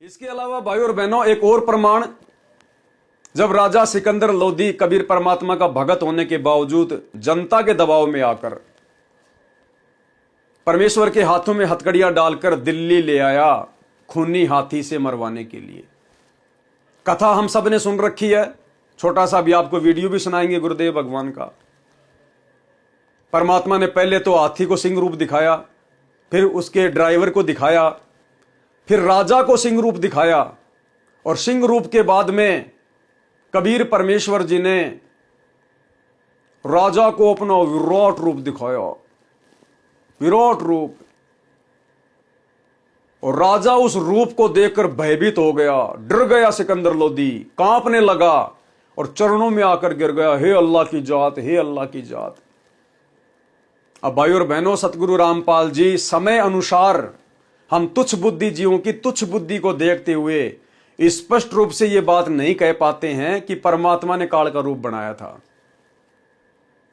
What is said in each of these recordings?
इसके अलावा भाई और बहनों एक और प्रमाण, जब राजा सिकंदर लोदी कबीर परमात्मा का भगत होने के बावजूद जनता के दबाव में आकर परमेश्वर के हाथों में हथकड़ियां डालकर दिल्ली ले आया खूनी हाथी से मरवाने के लिए। कथा हम सब ने सुन रखी है, छोटा सा भी आपको वीडियो भी सुनाएंगे गुरुदेव भगवान का। परमात्मा ने पहले तो हाथी को सिंह रूप दिखाया, फिर उसके ड्राइवर को दिखाया, फिर राजा को सिंह रूप दिखाया, और सिंह रूप के बाद में कबीर परमेश्वर जी ने राजा को अपना विराट रूप दिखाया, विराट रूप। और राजा उस रूप को देखकर भयभीत हो गया, डर गया सिकंदर लोदी, कांपने लगा और चरणों में आकर गिर गया, हे अल्लाह की जात, हे अल्लाह की जात। अब भाई और बहनों, सतगुरु रामपाल जी समय अनुसार हम तुच्छ बुद्धि जीवों की तुच्छ बुद्धि को देखते हुए स्पष्ट रूप से यह बात नहीं कह पाते हैं कि परमात्मा ने काल का रूप बनाया था,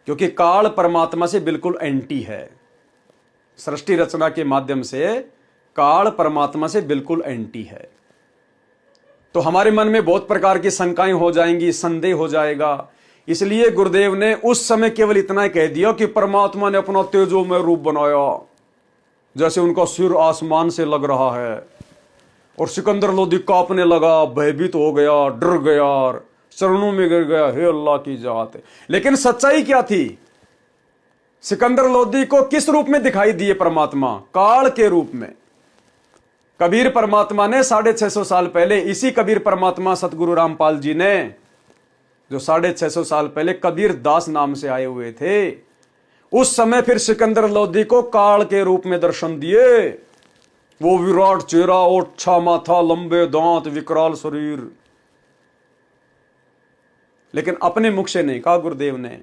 क्योंकि काल परमात्मा से बिल्कुल एंटी है। सृष्टि रचना के माध्यम से काल परमात्मा से बिल्कुल एंटी है। तो हमारे मन में बहुत प्रकार की शंकाएं हो जाएंगी, संदेह हो जाएगा। इसलिए गुरुदेव ने उस समय केवल इतना ही कह दिया कि परमात्मा ने अपना तेजोमय रूप बनाया, जैसे उनका सिर आसमान से लग रहा है। और सिकंदर लोदी कांपने लगा, भयभीत हो गया, डर गया, चरणों में गिर गया, हे अल्लाह की जात। लेकिन सच्चाई क्या थी? सिकंदर लोदी को किस रूप में दिखाई दिए परमात्मा? काल के रूप में। कबीर परमात्मा ने 650 साल पहले, इसी कबीर परमात्मा सतगुरु रामपाल जी ने, जो 650 साल पहले कबीर दास नाम से आए हुए थे, उस समय फिर सिकंदर लोदी को काल के रूप में दर्शन दिए। वो विराट चेहरा, ओछा माथा, लंबे दांत, विकराल शरीर। लेकिन अपने मुख से नहीं कहा गुरुदेव ने,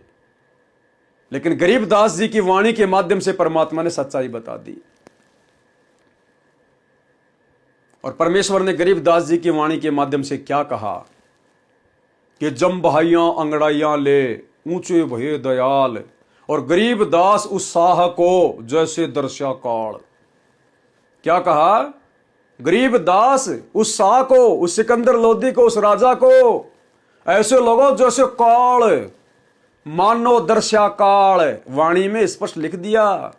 लेकिन गरीबदास जी की वाणी के माध्यम से परमात्मा ने सच्चाई बता दी। और परमेश्वर ने गरीबदास जी की वाणी के माध्यम से क्या कहा कि जम बहाइयां अंगड़ाइयां ले, ऊंचे भये दयाल, और गरीबदास उत्साह को जैसे दर्शा काल। क्या कहा? गरीबदास उत्साह को, उस सिकंदर लोदी को, उस राजा को ऐसे लोगों जैसे काल, मानो दर्शा काल। वाणी में स्पष्ट लिख दिया,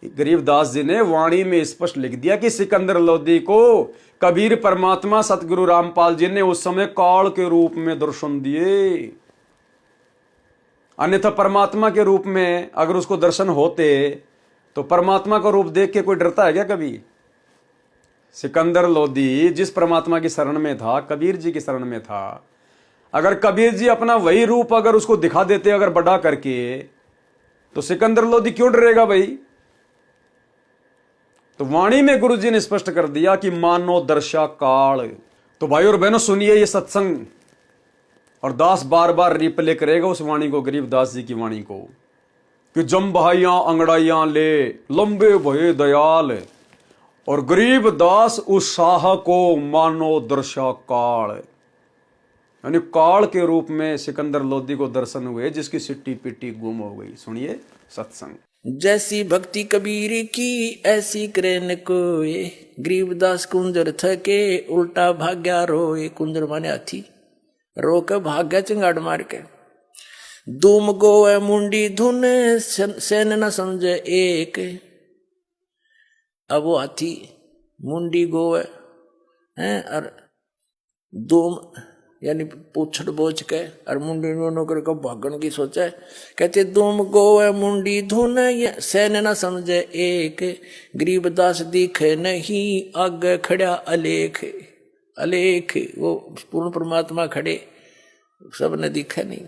गरीबदास जी ने वाणी में स्पष्ट लिख दिया कि सिकंदर लोदी को कबीर परमात्मा सतगुरु रामपाल जी ने उस समय काल के रूप में दर्शन दिए। अन्यथा परमात्मा के रूप में अगर उसको दर्शन होते तो परमात्मा का रूप देख के कोई डरता है क्या कभी? सिकंदर लोदी जिस परमात्मा की शरण में था, कबीर जी की शरण में था, अगर कबीर जी अपना वही रूप अगर उसको दिखा देते, अगर बड़ा करके, तो सिकंदर लोदी क्यों डरेगा भाई? तो वाणी में गुरु जी ने स्पष्ट कर दिया कि मानो दर्शा काल। तो भाई और बहनों सुनिए ये सत्संग, और दास बार बार रिप्ले करेगा उस वाणी को, गरीबदास जी की वाणी को, कि जम बहाइयां अंगड़ाइयां ले, लंबे भये दयाल, और गरीबदास उत्साह को मानो दर्शा काल। यानी काल के रूप में सिकंदर लोदी को दर्शन हुए, जिसकी सिट्टी पिट्टी गुम हो गई। सुनिए सत्संग। जैसी भक्ति कबीर की ऐसी करे न कोई, गरीबदास कुंजर थके उल्टा भाग्या रोए। कुंजर माने हाथी, रो के भाग्या चिंगाड़ मार के। दूम गोए मुंडी धुन सेन न समझे एक। अब वो हाथी मुंडी गोए हैं, और दूम यानी पूछड़ बोझ के और मुंडी नौकर को भागन की सोचे। कहते दूम गोए मुंडी धुन सेन न समझे एक। गरीबदास दिखे नहीं आगे खड़ा अलेख। अलेख वो पूर्ण परमात्मा खड़े, सबने दिखा नहीं।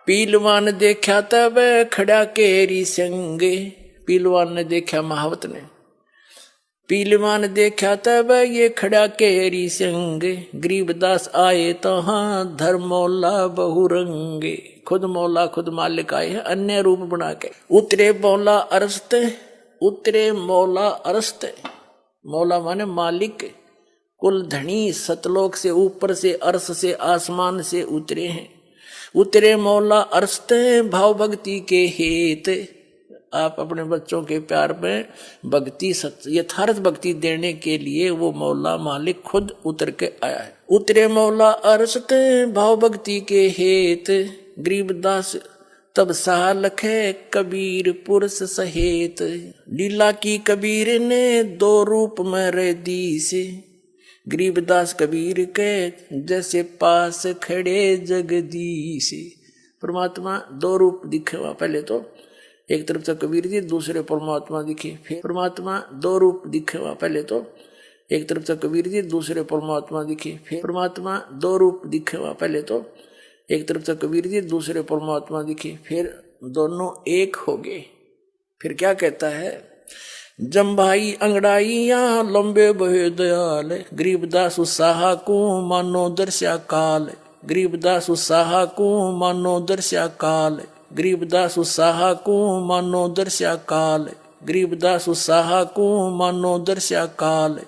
पीलवान देखा तब खड़ा केरी संगे। पीलवान ने देखा महावत ने, पीलवान देखा तब ये खड़ा केरी संगे। गरीबदास आए तो हाँ धर्मौला बहुरंगे। खुद मौला खुद मालिक आए हैं अन्य रूप बना के। उतरे मौला अरस्त, उतरे मौला अरस्त। मौला माने मालिक, कुल धनी, सतलोक से ऊपर से, अर्श से, आसमान से उतरे हैं। उतरे मौला अरस्त भाव भक्ति के हेत। आप अपने बच्चों के प्यार में भक्ति यथार्थ भक्ति देने के लिए वो मौला मालिक खुद उतर के आया है। उतरे मौला अरस के भाव भक्ति के हेत, गरीबदास तब सहा लखे कबीर पुरुष सहेत। लीला की कबीर ने दो रूप में रह दी से, गरीबदास कबीर के जैसे पास खड़े जगदीश। परमात्मा दो रूप दिखे वहां, पहले तो एक तरफ से कबीर जी, दूसरे परमात्मा दिखे। फिर परमात्मा दो रूप दिखे वहां, पहले तो एक तरफ से कबीर जी, दूसरे परमात्मा दिखे। फिर परमात्मा दो रूप दिखे वहां, पहले तो एक तरफ से कबीर जी, दूसरे परमात्मा दिखे। फिर दोनों एक हो गए। फिर क्या कहता है, जम्भाई अंगड़ाइया लंबे बहे दयाल, गरीबदास साहा को मानो दर्शा काल। गरीबदास साहा को मानो दर्शा काल, गरीबदास साहा को मानो दर्शा काल, गरीबदास साहा को मानो दर्शा काल।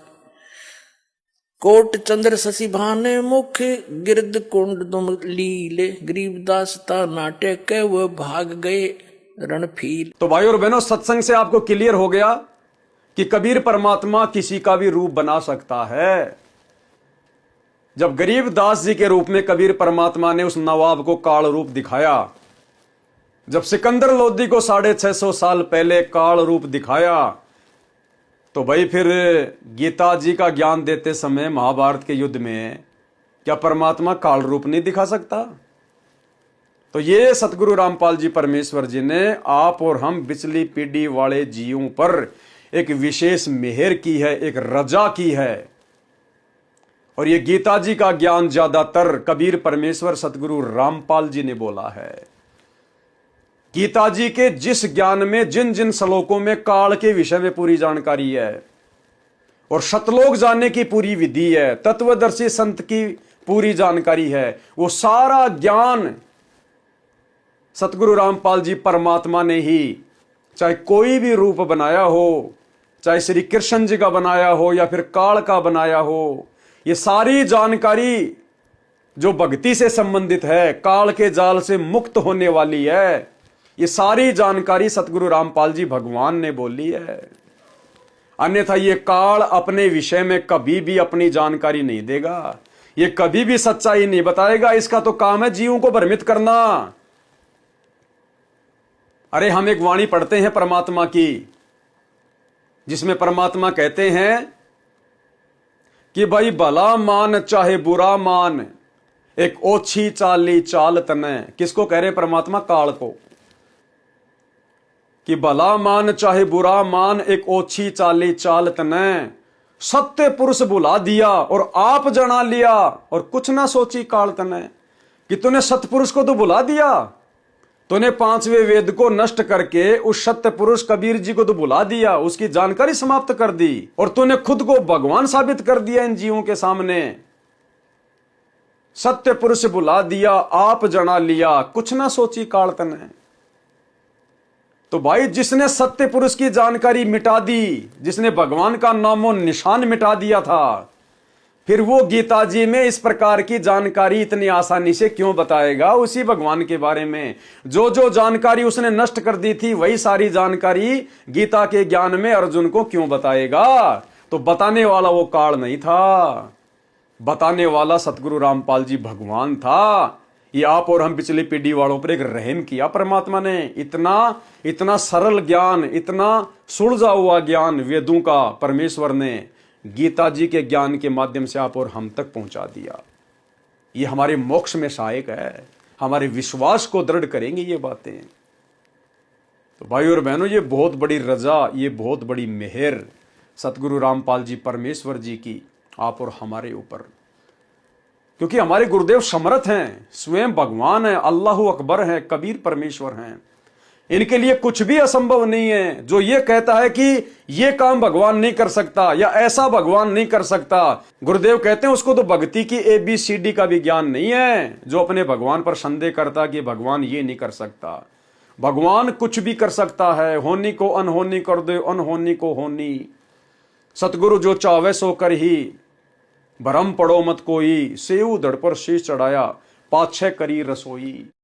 कोट चंद्र शशि भाने मुख गिरद कुंड तुम लीले, गरीबदास ता नाटक के वो भाग गए रणफील। तो भाई और बहनों, सत्संग से आपको क्लियर हो गया कि कबीर परमात्मा किसी का भी रूप बना सकता है। जब गरीबदास जी के रूप में कबीर परमात्मा ने उस नवाब को काल रूप दिखाया, जब सिकंदर लोदी को 650 साल पहले काल रूप दिखाया, तो भाई फिर गीता जी का ज्ञान देते समय महाभारत के युद्ध में क्या परमात्मा काल रूप नहीं दिखा सकता? तो ये सतगुरु रामपाल जी परमेश्वर जी ने आप और हम बिचली पीढ़ी वाले जीवों पर एक विशेष मेहर की है, एक रजा की है। और ये गीता जी का ज्ञान ज्यादातर कबीर परमेश्वर सतगुरु रामपाल जी ने बोला है। गीता जी के जिस ज्ञान में जिन जिन श्लोकों में काल के विषय में पूरी जानकारी है और शतलोक जानने की पूरी विधि है, तत्वदर्शी संत की पूरी जानकारी है, वो सारा ज्ञान सतगुरु रामपाल जी परमात्मा ने ही, चाहे कोई भी रूप बनाया हो, चाहे श्री कृष्ण जी का बनाया हो या फिर काल का बनाया हो, ये सारी जानकारी जो भक्ति से संबंधित है, काल के जाल से मुक्त होने वाली है, ये सारी जानकारी सतगुरु रामपाल जी भगवान ने बोली है। अन्यथा ये काल अपने विषय में कभी भी अपनी जानकारी नहीं देगा, ये कभी भी सच्चाई नहीं बताएगा। इसका तो काम है जीवों को भ्रमित करना। अरे हम एक वाणी पढ़ते हैं परमात्मा की, जिसमें परमात्मा कहते हैं कि भाई भला मान चाहे बुरा मान, एक ओछी चाली चाल तने। किसको कह रहे परमात्मा? काल को। कि भला मान चाहे बुरा मान, एक ओछी चाली चाल तने। सत्य पुरुष बुला दिया और आप जना लिया, और कुछ ना सोची काल तने। कि तूने सतपुरुष को तो बुला दिया, तूने 5वें वेद को नष्ट करके उस सत्य पुरुष कबीर जी को तो बुला दिया, उसकी जानकारी समाप्त कर दी, और तूने खुद को भगवान साबित कर दिया इन जीवों के सामने। सत्य पुरुष बुला दिया, आप जना लिया, कुछ ना सोची काल तने। तो भाई जिसने सत्य पुरुष की जानकारी मिटा दी, जिसने भगवान का नामो निशान मिटा दिया था, फिर वो गीता जी में इस प्रकार की जानकारी इतनी आसानी से क्यों बताएगा उसी भगवान के बारे में? जो जो जानकारी उसने नष्ट कर दी थी, वही सारी जानकारी गीता के ज्ञान में अर्जुन को क्यों बताएगा? तो बताने वाला वो काल नहीं था, बताने वाला सतगुरु रामपाल जी भगवान था। ये आप और हम पिछली पीढ़ी वालों पर एक रहम किया परमात्मा ने। इतना सरल ज्ञान, इतना सुलझा हुआ ज्ञान वेदों का परमेश्वर ने गीता जी के ज्ञान के माध्यम से आप और हम तक पहुंचा दिया। ये हमारे मोक्ष में सहायक है, हमारे विश्वास को दृढ़ करेंगे ये बातें। तो भाई और बहनों, ये बहुत बड़ी रजा, ये बहुत बड़ी मेहर सतगुरु रामपाल जी परमेश्वर जी की आप और हमारे ऊपर। क्योंकि हमारे गुरुदेव समर्थ हैं, स्वयं भगवान है, अल्लाह अकबर है, कबीर परमेश्वर हैं। इनके लिए कुछ भी असंभव नहीं है। जो ये कहता है कि ये काम भगवान नहीं कर सकता या ऐसा भगवान नहीं कर सकता, गुरुदेव कहते हैं उसको तो भक्ति की ABCD का भी ज्ञान नहीं है। जो अपने भगवान पर संदेह करता कि भगवान ये नहीं कर सकता, भगवान कुछ भी कर सकता है। होनी को अनहोनी कर दे, अनहोनी को होनी। सतगुरु जो चावे सो कर ही, भरम पड़ो मत कोई। सेऊ धड़ पर शीश चढ़ाया, पाछे करी रसोई।